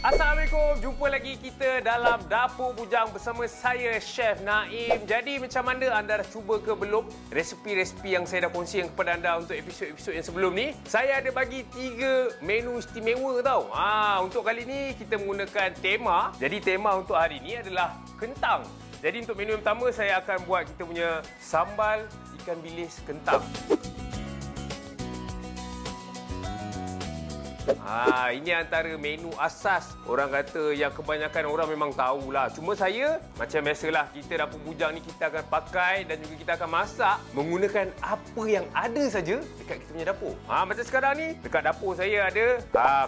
Assalamualaikum, jumpa lagi kita dalam Dapur Bujang bersama saya, Chef Naim. Jadi macam mana anda dah cuba ke belum resepi-resepi yang saya dah kongsikan kepada anda untuk episod-episod yang sebelum ni? Saya ada bagi 3 menu istimewa tau. Untuk kali ni kita menggunakan tema. Jadi tema untuk hari ni adalah kentang. Jadi untuk menu yang pertama saya akan buat kita punya sambal ikan bilis kentang. Ini antara menu asas orang kata yang kebanyakan orang memang tahulah. Cuma saya, macam biasalah, kita Dapur Bujang ni kita akan pakai dan juga kita akan masak menggunakan apa yang ada saja dekat kita punya dapur. Macam sekarang ni, dekat dapur saya ada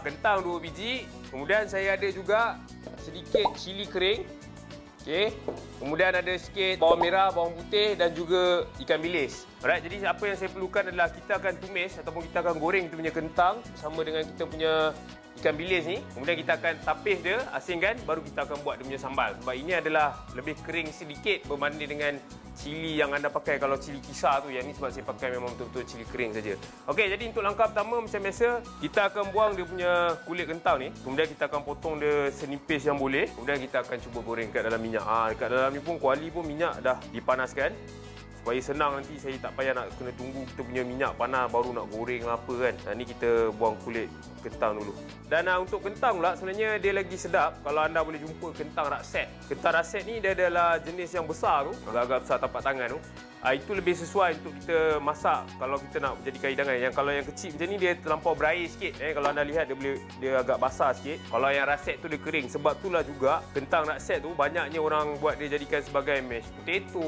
kentang 2 biji. Kemudian saya ada juga sedikit cili kering. Okey. Kemudian ada sikit bawang merah, bawang putih dan juga ikan bilis. Alright, jadi apa yang saya perlukan adalah kita akan tumis ataupun kita akan goreng kita punya kentang bersama dengan kita punya ikan bilis ni. Kemudian kita akan tapis dia, asingkan, baru kita akan buat dia punya sambal. Sebab ini adalah lebih kering sedikit berbanding dengan cili yang anda pakai kalau cili kisar tu. Yang ni sebab saya pakai memang betul-betul cili kering saja. Okey, jadi untuk langkah pertama macam biasa, kita akan buang dia punya kulit kentang ni. Kemudian kita akan potong dia senipis yang boleh. Kemudian kita akan cuba goreng kat dalam minyak. Dekat dalam ni pun kuali pun minyak dah dipanaskan. Supaya senang nanti saya tak payah nak kena tunggu kita punya minyak panas baru nak goreng apa kan. Ni kita buang kulit kentang dulu. Dan untuk kentang pula sebenarnya dia lagi sedap kalau anda boleh jumpa kentang rakset. Kentang rakset ni dia adalah jenis yang besar tu, agak-agak besar tapak tangan tu. Itu lebih sesuai untuk kita masak kalau kita nak jadikan hidangan. Yang kalau yang kecil macam ni dia terlampau berair sikit. Kalau anda lihat dia agak basah sikit. Kalau yang rakset tu dia kering. Sebab itulah juga kentang rakset tu banyaknya orang buat dia jadikan sebagai mashed potato.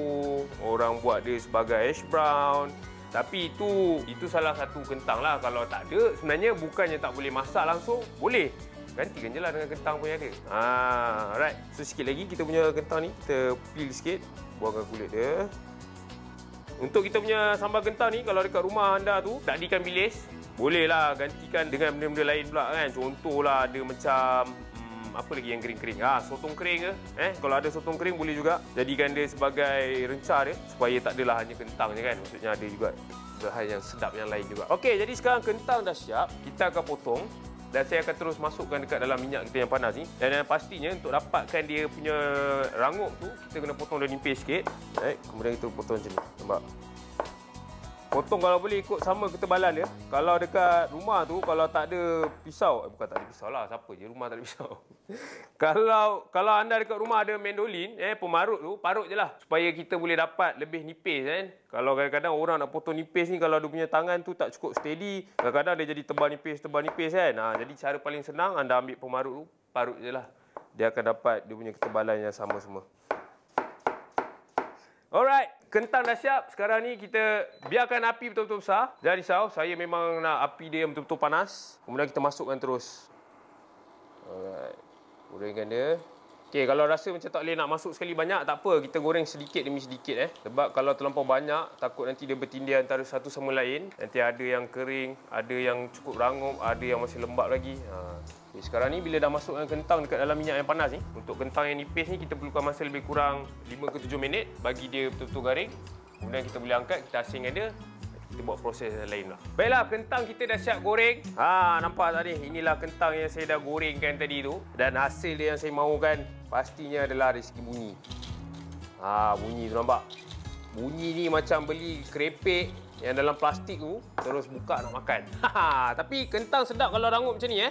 Orang buat dia sebagai hash brown. Tapi itu salah satu kentang lah. Kalau tak ada, sebenarnya bukannya tak boleh masak langsung. Boleh. Gantikan je lah dengan kentang pun yang ada. Alright. So sikit lagi kita punya kentang ni kita peel sikit. Buangkan kulit dia. Untuk kita punya sambal kentang ni, kalau dekat rumah anda tu tak ada ikan bilis, bolehlah gantikan dengan benda-benda lain pula kan. Contohlah ada macam apa lagi yang kering-kering? Sotong kering ke? Kalau ada sotong kering boleh juga jadikan dia sebagai rencah dia supaya tak adalah hanya kentang je kan. Maksudnya ada juga bahan yang sedap yang lain juga. Okey, jadi sekarang kentang dah siap, kita akan potong. Dan saya akan terus masukkan dekat dalam minyak kita yang panas ni. Dan pastinya untuk dapatkan dia punya rangup tu, kita kena potong dia nipis sikit. Kemudian kita potong macam ni. Nampak? Potong kalau boleh ikut sama ketebalan dia. Kalau dekat rumah tu, kalau tak ada pisau, bukan tak ada pisau lah, siapa je rumah tak ada pisau. Kalau anda dekat rumah ada mandolin, pemarut tu, parut je lah. Supaya kita boleh dapat lebih nipis kan. Kalau kadang-kadang orang nak potong nipis ni, kalau dia punya tangan tu tak cukup steady, kadang-kadang dia jadi tebal nipis kan. Jadi cara paling senang, anda ambil pemarut tu, parut je lah. Dia akan dapat dia punya ketebalan yang sama semua. Alright, kentang dah siap. Sekarang ni kita biarkan api betul-betul besar. Jangan risau, saya memang nak api dia yang betul-betul panas. Kemudian kita masukkan terus. Alright, gorengkan dia. Okey, kalau rasa macam tak boleh nak masuk sekali banyak, tak apa. Kita goreng sedikit demi sedikit. Sebab kalau terlampau banyak, takut nanti dia bertindih antara satu sama lain. Nanti ada yang kering, ada yang cukup rangup, ada yang masih lembab lagi. Okay, sekarang ni bila dah masukkan kentang dekat dalam minyak yang panas ni, untuk kentang yang nipis ni kita perlukan masa lebih kurang 5 ke 7 minit bagi dia betul-betul garing. Kemudian kita boleh angkat, kita asingkan dia. Kita buat proses yang lain lah. Baiklah, kentang kita dah siap goreng. Nampak tak ni? Inilah kentang yang saya dah gorengkan tadi tu. Dan hasil dia yang saya mahukan pastinya adalah dari segi bunyi. Bunyi tu nampak? Bunyi ni macam beli kerepek yang dalam plastik tu, terus buka nak makan. Tapi kentang sedap kalau rangup macam ni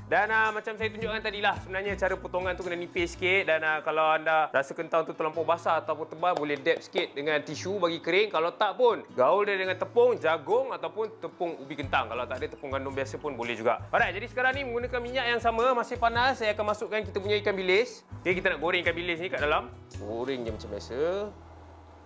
Dan macam saya tunjukkan tadi lah, sebenarnya cara potongan tu kena nipis sikit. Dan kalau anda rasa kentang tu terlampau basah ataupun tebal, boleh dab sikit dengan tisu bagi kering. Kalau tak pun, gaul dia dengan tepung jagung ataupun tepung ubi kentang. Kalau tak ada tepung gandum biasa pun boleh juga. Alright, jadi sekarang ni menggunakan minyak yang sama, masih panas. Saya akan masukkan kita punya ikan bilis. Okay, kita nak goreng ikan bilis ni kat dalam. Goreng je macam biasa.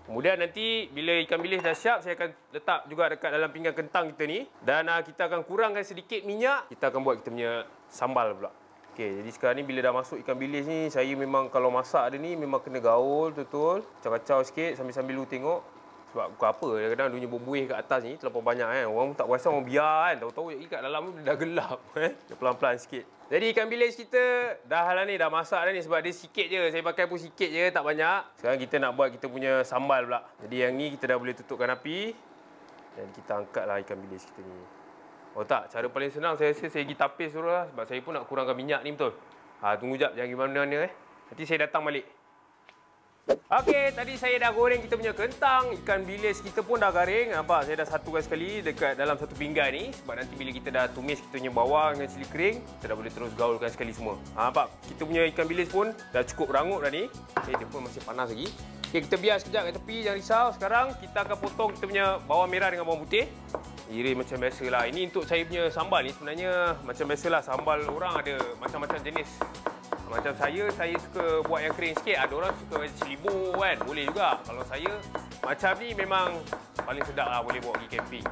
Kemudian nanti bila ikan bilis dah siap, saya akan letak juga dekat dalam pinggan kentang kita ni. Dan kita akan kurangkan sedikit minyak. Kita akan buat kita punya sambal pula. Okey, jadi sekarang ni bila dah masuk ikan bilis ni, saya memang kalau masak dia ni memang kena gaul betul-betul. Kacau-kacau sikit sambil-sambil lu tengok. Sebab bukan apa, kadang-kadang dunia berbuih kat atas ni terlalu banyak kan. Orang tak perasan, orang biar kan. Tahu-tahu kat dalam tu dah gelap. Dia pelan-pelan sikit. Jadi ikan bilis kita dah lah ni, dah masak dah ni sebab dia sikit je. Saya pakai pun sikit je, tak banyak. Sekarang kita nak buat kita punya sambal pula. Jadi yang ni kita dah boleh tutupkan api. Dan kita angkatlah ikan bilis kita ni. Oh tak, cara paling senang saya rasa saya pergi tapis dulu lah. Sebab saya pun nak kurangkan minyak ni betul. Tunggu jap, jangan pergi mana-mana Nanti saya datang balik. Okey, tadi saya dah goreng kita punya kentang. Ikan bilis kita pun dah garing. Nampak, saya dah satukan sekali dekat dalam satu pinggan ni. Sebab nanti bila kita dah tumis kita punya bawang dengan cili kering, kita dah boleh terus gaulkan sekali semua. Nampak, kita punya ikan bilis pun dah cukup rangup dah ni. Okey, dia pun masih panas lagi. Okey, kita biar sekejap kat tepi, jangan risau. Sekarang kita akan potong kita punya bawang merah dengan bawang putih. Iris macam biasalah. Ini untuk saya punya sambal ni sebenarnya macam biasalah. Sambal orang ada macam-macam jenis. Macam saya suka buat yang kering sikit. Ada orang suka celibur kan. Boleh juga. Kalau saya, macam ni memang paling sedap lah. Boleh bawa pergi camping.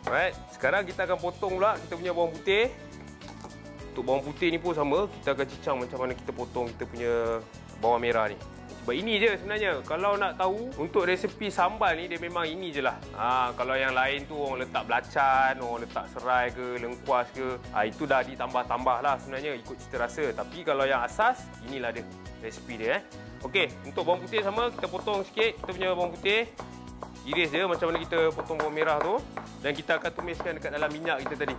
Alright. Sekarang kita akan potong pula kita punya bawang putih. Untuk bawang putih ni pun sama. Kita akan cincang macam mana kita potong kita punya bawang merah ni. Sebab ini je sebenarnya. Kalau nak tahu, untuk resepi sambal ni, dia memang ini je lah. Kalau yang lain tu orang letak belacan, orang letak serai ke, lengkuas ke. Itu dah ditambah-tambah lah sebenarnya ikut cita rasa. Tapi kalau yang asas, inilah dia resepi dia. Okey, untuk bawang putih sama, kita potong sikit kita punya bawang putih. Iris je macam mana kita potong bawang merah tu. Dan kita akan tumiskan dekat dalam minyak kita tadi.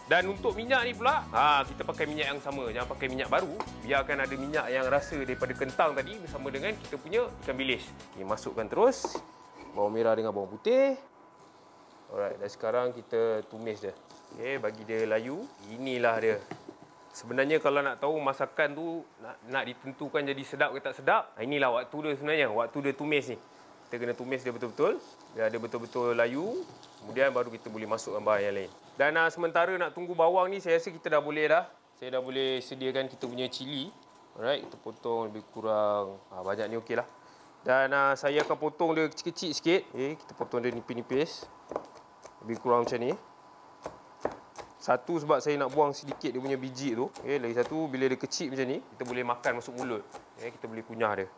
Dan untuk minyak ni pula, kita pakai minyak yang sama. Jangan pakai minyak baru. Biarkan ada minyak yang rasa daripada kentang tadi bersama dengan kita punya ikan bilis. Okay, masukkan terus bawang merah dengan bawang putih. Alright, dan sekarang kita tumis dia. Okay, bagi dia layu. Inilah dia. Sebenarnya kalau nak tahu masakan tu nak ditentukan jadi sedap ke tak sedap, inilah waktu dia sebenarnya. Waktu dia tumis ni. Kita kena tumis dia betul-betul. Biar dia betul-betul layu. Kemudian baru kita boleh masukkan bahan yang lain. Dan sementara nak tunggu bawang ni, saya rasa kita dah boleh dah. Saya dah boleh sediakan kita punya cili. Alright, kita potong lebih kurang banyak ni okey lah. Dan saya akan potong dia kecil-kecil sikit. Okay, kita potong dia nipis-nipis. Lebih kurang macam ni. Satu sebab saya nak buang sedikit dia punya biji tu. Okay, lagi satu bila dia kecil macam ni, kita boleh makan masuk mulut. Okay, kita boleh kunyah dia.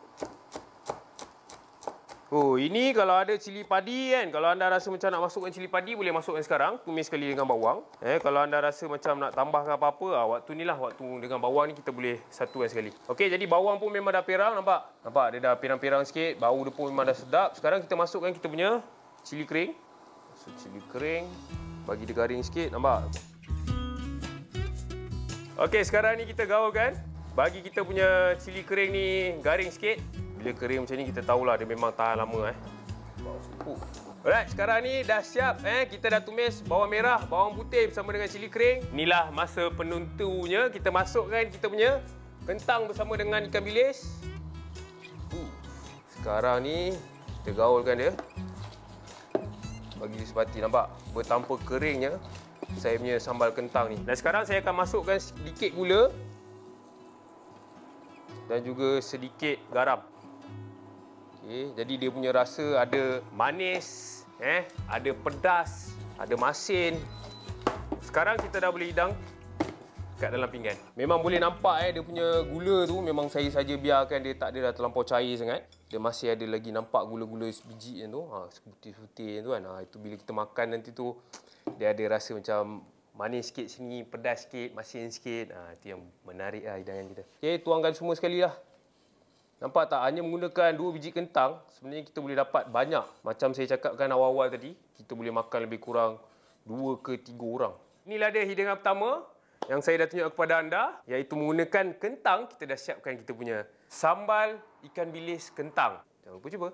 Ini kalau ada cili padi kan. Kalau anda rasa macam nak masukkan cili padi, boleh masukkan sekarang. Tumis sekali dengan bawang. Kalau anda rasa macam nak tambahkan apa-apa, waktu ni lah. Waktu dengan bawang ni kita boleh satukan sekali. Okey, jadi bawang pun memang dah perang, nampak? Nampak, dia dah perang-perang sikit. Bau dia pun memang dah sedap. Sekarang kita masukkan kita punya cili kering. Masuk cili kering. Bagi dia garing sikit, nampak? Okey, sekarang ni kita gaulkan. Bagi kita punya cili kering ni garing sikit. Bila kering macam ni, kita tahulah dia memang tahan lama. Alright, sekarang ni dah siap. Kita dah tumis bawang merah, bawang putih bersama dengan cili kering. Inilah masa penentunya. Kita masukkan kita punya kentang bersama dengan ikan bilis. Sekarang ni, kita gaulkan dia. Bagi dia sepati, nampak? Bertanpa keringnya, saya punya sambal kentang ni. Dan sekarang saya akan masukkan sedikit gula. Dan juga sedikit garam. Okay, jadi dia punya rasa ada manis, ada pedas, ada masin. Sekarang kita dah boleh hidang kat dalam pinggan. Memang boleh nampak dia punya gula tu memang saya saja biarkan dia tak ada dah terlampau cair sangat. Dia masih ada lagi nampak gula-gula biji yang tu, seputih-putih tu kan. Itu bila kita makan nanti tu dia ada rasa macam manis sikit sini, pedas sikit, masin sikit. Itu yang menarik hidangan kita. Okey, tuangkan semua sekali lah. Nampak tak? Hanya menggunakan 2 biji kentang, sebenarnya kita boleh dapat banyak. Macam saya cakapkan awal-awal tadi, kita boleh makan lebih kurang 2 ke 3 orang. Inilah dia hidangan pertama yang saya dah tunjuk kepada anda, iaitu menggunakan kentang. Kita dah siapkan kita punya sambal ikan bilis kentang. Jangan lupa cuba.